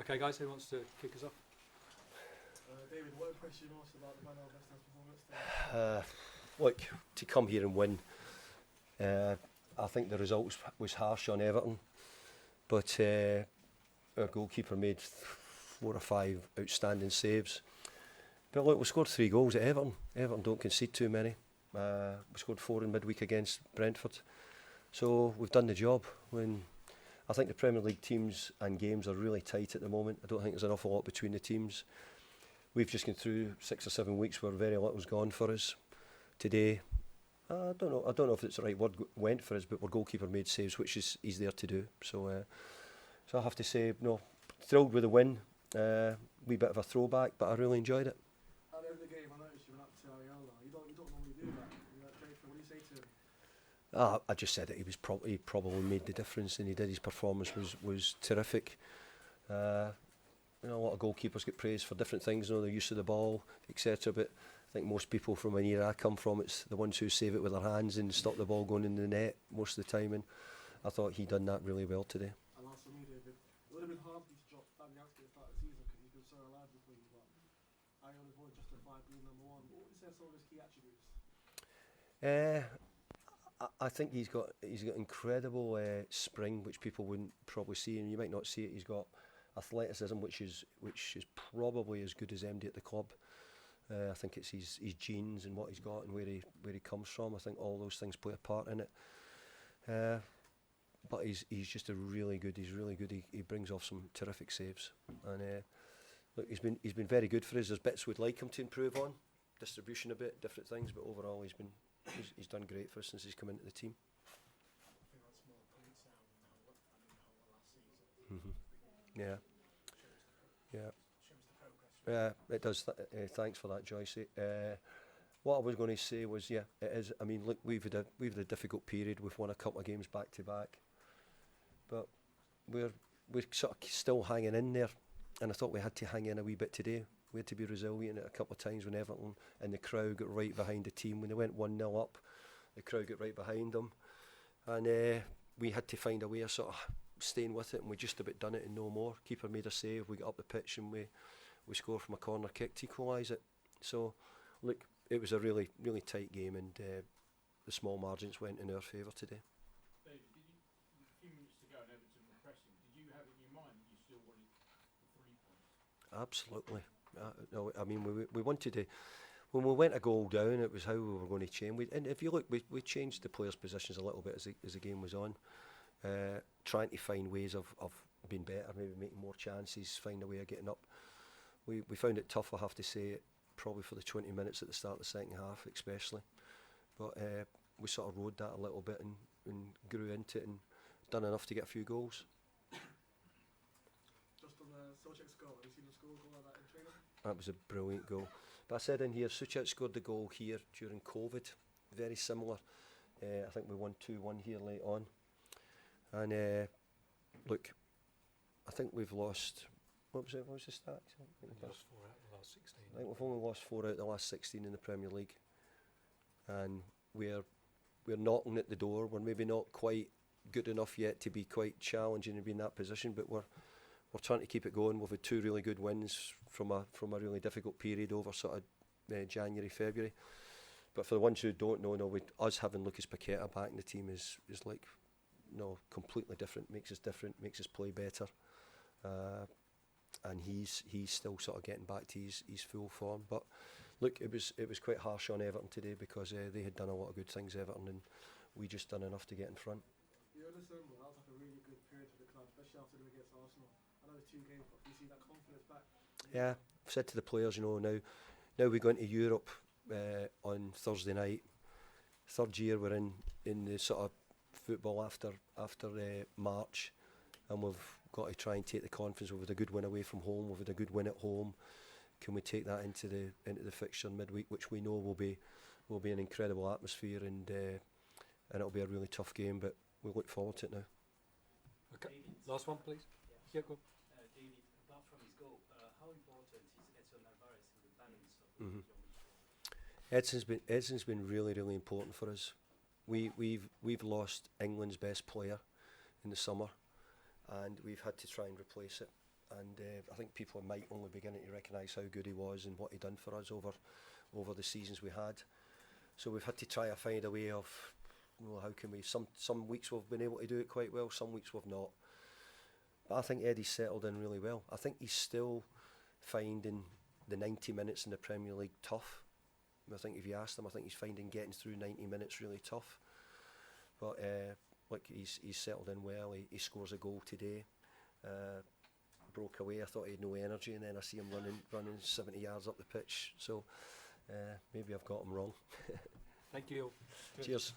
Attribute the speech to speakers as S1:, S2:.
S1: Okay, guys, who wants to kick us off?
S2: David, what impressed you most about the man of West Ham's performance today?
S3: Look, to come here and win, I think the results was harsh on Everton, but our goalkeeper made 4 or 5 outstanding saves. But look, we scored 3 goals at Everton. Everton don't concede too many. We scored 4 in midweek against Brentford. So we've done the job. I think the Premier League teams and games are really tight at the moment. I don't think there's an awful lot between the teams. We've just gone through 6 or 7 weeks where very little's gone for us. Today, I don't know if it's the right word went for us, but our goalkeeper made saves, which he's there to do. So I have to say, no, thrilled with the win. Wee bit of a throwback, but I really enjoyed it.
S2: At the end of the game, I noticed you went up to Ariola. You don't normally do that. What do you say to him?
S3: I just said that he probably made the difference, and he did. His performance was terrific. A lot of goalkeepers get praised for different things, their use of the ball, etc. But I think most people from an era I come from, it's the ones who save it with their hands and stop the ball going in the net most of the time. And I thought he done that really well today.
S2: And last for me, David, it would have been hard for you to drop Fabianski at the start of the season because he's been so reliable for you. But Ariola's more justified being number one. What would you say are some of his key attributes?
S3: I think he's got incredible spring, which people wouldn't probably see, and you might not see it. He's got athleticism, which is probably as good as MD at the club. I think it's his genes and what he's got and where he comes from. I think all those things play a part in it. But he's just really good. He's really good. He brings off some terrific saves, and look, he's been very good for us. There's bits we'd like him to improve on, distribution a bit, different things, but overall he's done great for us since he's come into the team. Yeah. It does. Thanks for that, Joyce. What I was going to say was, it is. I mean, look, we've had a difficult period. We've won a couple of games back to back, but we're sort of still hanging in there. And I thought we had to hang in a wee bit today. We had to be resilient at a couple of times when Everton and the crowd got right behind the team. When they went 1-0 up, the crowd got right behind them, and we had to find a way of sort of staying with it, and we just about done it and no more. Keeper made a save, we got up the pitch and we scored from a corner kick to equalise it. So look, it was a really, really tight game, and the small margins went in our favour today.
S4: David, a few minutes to go and Everton were pressing, did you have in your mind that you still wanted the 3 points?
S3: Absolutely. No, I mean, we wanted to. When we went a goal down, it was how we were going to change. And if you look, we changed the players' positions a little bit as the game was on. Trying to find ways of being better, maybe making more chances, find a way of getting up. We found it tough, I have to say, probably for the 20 minutes at the start of the second half especially. But we sort of rode that a little bit and grew into it and done enough to get a few goals.
S2: Just on the Souček's goal, have you seen the score goal like that in training?
S3: That was a brilliant goal. But I said in here, Souček scored the goal here during COVID, very similar. I think we won 2-1 here late on. And look, I think we've lost. What was the stats?
S1: We've lost 4 out of the last 16.
S3: I think we've only lost 4 out of the last 16 in the Premier League, and we're knocking at the door. We're maybe not quite good enough yet to be quite challenging and be in that position, but we're trying to keep it going. We've had 2 really good wins from a really difficult period over sort of January, February. But for the ones who don't know, us having Lucas Paqueta back in the team is like, completely different. Makes us different. Makes us play better. And he's still sort of getting back to his full form. But look, it was quite harsh on Everton today because they had done a lot of good things, Everton, and we just done enough to get in front.
S2: You understand, that was like a really good period for the club, especially after the game against Arsenal. I know the 2 games, but do you see that confidence back? Yeah,
S3: I've said to the players, now we go into Europe on Thursday night. 3rd year we're in the sort of football after March, and we've got to try and take the conference. We've had a good win away from home. We've had a good win at home. Can we take that into the fixture midweek, which we know will be an incredible atmosphere, and it'll be a really tough game, but we look forward to it now.
S1: Okay, last one, please. Yeah, go.
S5: David, apart from his goal, how important is Edson Alvarez in the balance of your midfield?
S3: Edson's been really, really important for us. We've lost England's best player in the summer, and we've had to try and replace it. and I think people might only beginning to recognise how good he was and what he done for us over the seasons we had. So we've had to try and find a way of, how can we, some weeks we've been able to do it quite well, some weeks we've not. But I think Eddie's settled in really well. I think he's still finding the 90 minutes in the Premier League tough. I think if you asked him, I think he's finding getting through 90 minutes really tough. But look, he's settled in well. He scores a goal today. Broke away. I thought he had no energy, and then I see him running 70 yards up the pitch. So maybe I've got him wrong.
S1: Thank you.
S3: Cheers.